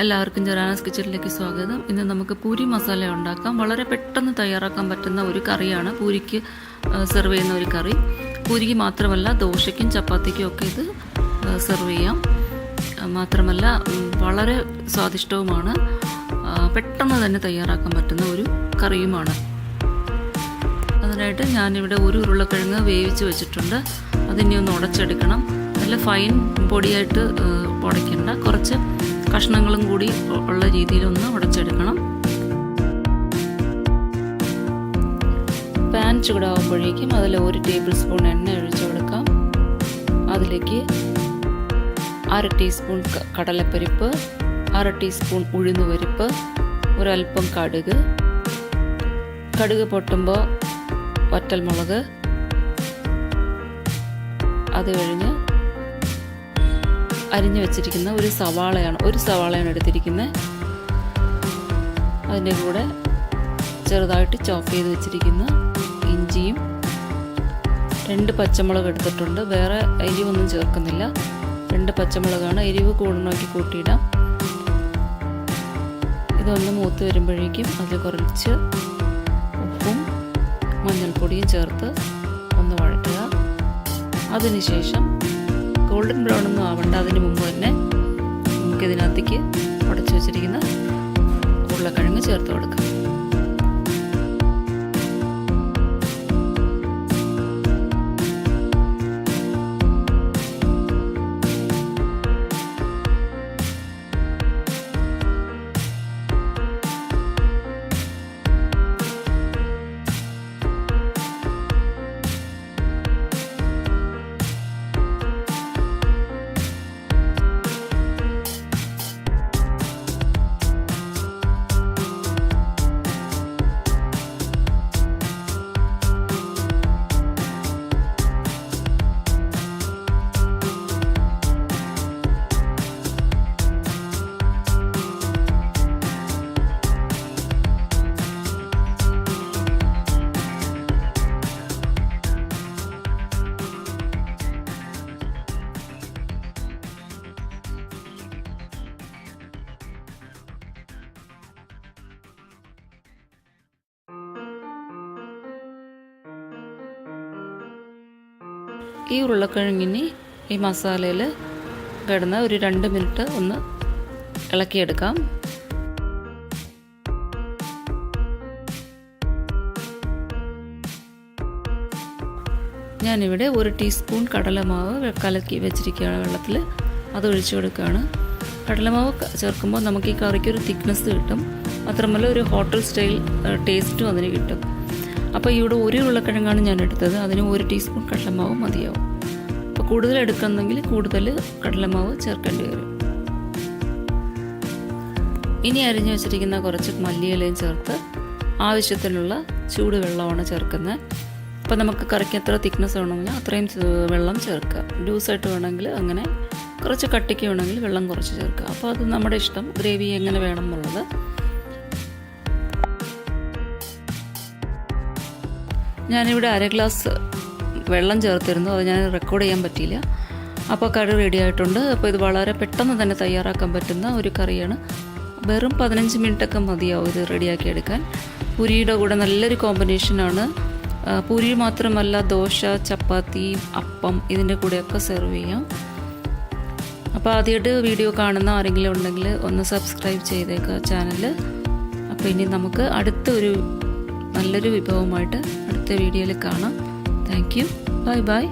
എല്ലാവർക്കും ജറാനാസ് കിച്ചണിലേക്ക് സ്വാഗതം. ഇന്ന് നമുക്ക് പൂരി മസാല ഉണ്ടാക്കാം. വളരെ പെട്ടെന്ന് തയ്യാറാക്കാൻ പറ്റുന്ന ഒരു കറിയാണ് പൂരിക്ക് സെർവ് ചെയ്യുന്ന ഒരു കറി. പൂരിക്ക് മാത്രമല്ല ദോശയ്ക്കും ചപ്പാത്തിക്കും ഒക്കെ ഇത് സെർവ് ചെയ്യാം. മാത്രമല്ല വളരെ സ്വാദിഷ്ടവുമാണ്. പെട്ടെന്ന് തന്നെ തയ്യാറാക്കാൻ പറ്റുന്ന ഒരു കറിയുമാണ്. അതിനായിട്ട് ഞാനിവിടെ ഒരു ഉരുളക്കിഴങ്ങ് വേവിച്ച് വെച്ചിട്ടുണ്ട്. അതിനെ ഒന്ന് ഉടച്ചെടുക്കണം. നല്ല ഫൈൻ പൊടിയായിട്ട് ഉടയ്ക്കേണ്ട, കുറച്ച് കഷ്ണങ്ങളും കൂടി ഉള്ള രീതിയിലൊന്ന് ഉടച്ചെടുക്കണം. പാൻ ചൂടാവുമ്പോഴേക്കും അതിൽ 1 ടേബിൾ സ്പൂൺ എണ്ണ ഒഴിച്ചു കൊടുക്കാം. അതിലേക്ക് 1/2 ടീസ്പൂൺ കടലപ്പരിപ്പ്, 1/2 ടീസ്പൂൺ ഉഴുന്നുപരിപ്പ്, ഒരൽപ്പം കടുക് പൊട്ടുമ്പോൾ വറ്റൽമുളക്, അത് കഴിഞ്ഞ് അരിഞ്ഞു വെച്ചിരിക്കുന്ന ഒരു സവാളയാണ് എടുത്തിരിക്കുന്നത്. അതിൻ്റെ കൂടെ ചെറുതായിട്ട് ചോപ്പ് ചെയ്ത് വെച്ചിരിക്കുന്ന ഇഞ്ചിയും 2 പച്ചമുളക് എടുത്തിട്ടുണ്ട്. വേറെ എരിവൊന്നും ചേർക്കുന്നില്ല. 2 പച്ചമുളകാണ്. എരിവ് കൂടണമെങ്കിൽ കൂട്ടിയിടാം. ഇതൊന്ന് മൂത്ത് വരുമ്പോഴേക്കും അതിൽ കുറച്ച് ഉപ്പും മഞ്ഞൾപ്പൊടിയും ചേർത്ത് ഒന്ന് വഴറ്റുക. അതിനുശേഷം ഗോൾഡൻ ബ്രൗൺ ഒന്നും ആവണ്ട, അതിന് മുമ്പ് തന്നെ നമുക്കിതിനകത്തേക്ക് ഉടച്ചു വെച്ചിരിക്കുന്ന ഉരുളക്കിഴങ്ങ് ചേർത്ത് കൊടുക്കാം. ഈ ഉരുളക്കിഴങ്ങിന് ഈ മസാലയിൽ കിടന്ന് ഒരു 2 മിനിറ്റ് ഒന്ന് ഇളക്കിയെടുക്കാം. ഞാനിവിടെ 1 ടീസ്പൂൺ കടലമാവ് കലക്കി വെച്ചിരിക്കുകയാണ് വെള്ളത്തിൽ. അത് ഒഴിച്ചു കൊടുക്കുകയാണ്. കടലമാവ് ചേർക്കുമ്പോൾ നമുക്ക് ഈ കറിക്കൊരു തിക്നെസ് കിട്ടും. മാത്രമല്ല ഒരു ഹോട്ടൽ സ്റ്റൈൽ ടേസ്റ്റും അതിന് കിട്ടും. അപ്പോൾ ഇവിടെ 1 ഉരുളക്കിഴങ്ങാണ് ഞാൻ എടുത്തത്. അതിന് 1 ടീസ്പൂൺ കടലമാവ് മതിയാവും. അപ്പോൾ കൂടുതൽ എടുക്കുന്നെങ്കിൽ കൂടുതൽ കടലമാവ് ചേർക്കേണ്ടി വരും. ഇനി അരിഞ്ഞു വെച്ചിരിക്കുന്ന കുറച്ച് മല്ലിയിലയും ചേർത്ത് ആവശ്യത്തിനുള്ള ചൂടുവെള്ളമാണ് ചേർക്കുന്നത്. അപ്പോൾ നമുക്ക് കറിക്ക് എത്ര തിക്നെസ് വേണമെങ്കിൽ അത്രയും വെള്ളം ചേർക്കുക. ലൂസായിട്ട് വേണമെങ്കിൽ അങ്ങനെ, കുറച്ച് കട്ടിക്ക് വേണമെങ്കിൽ വെള്ളം കുറച്ച് ചേർക്കുക. അപ്പോൾ അത് നമ്മുടെ ഇഷ്ടം, ഗ്രേവി എങ്ങനെ വേണം എന്നുള്ളത്. ഞാനിവിടെ 1/2 ഗ്ലാസ് വെള്ളം ചേർത്തിരുന്നു. അത് ഞാൻ റെക്കോർഡ് ചെയ്യാൻ പറ്റിയില്ല. അപ്പോൾ കറി റെഡി ആയിട്ടുണ്ട്. അപ്പോൾ ഇത് വളരെ പെട്ടെന്ന് തന്നെ തയ്യാറാക്കാൻ പറ്റുന്ന ഒരു കറിയാണ്. വെറും 15 മിനിറ്റൊക്കെ മതിയാവും ഇത് റെഡിയാക്കി എടുക്കാൻ. പൂരിയുടെ കൂടെ നല്ലൊരു കോമ്പിനേഷനാണ്. പൂരി മാത്രമല്ല, ദോശ, ചപ്പാത്തി, അപ്പം ഇതിൻ്റെ കൂടെയൊക്കെ സെർവ് ചെയ്യാം. അപ്പോൾ ആദ്യമായിട്ട് വീഡിയോ കാണുന്ന ആരെങ്കിലും ഉണ്ടെങ്കിൽ ഒന്ന് സബ്സ്ക്രൈബ് ചെയ്തേക്കുക ചാനൽ. അപ്പോൾ ഇനി നമുക്ക് അടുത്തൊരു നല്ലൊരു വിഭവമായിട്ട് അടുത്ത വീഡിയോയിൽ കാണാം. Thank you. Bye bye.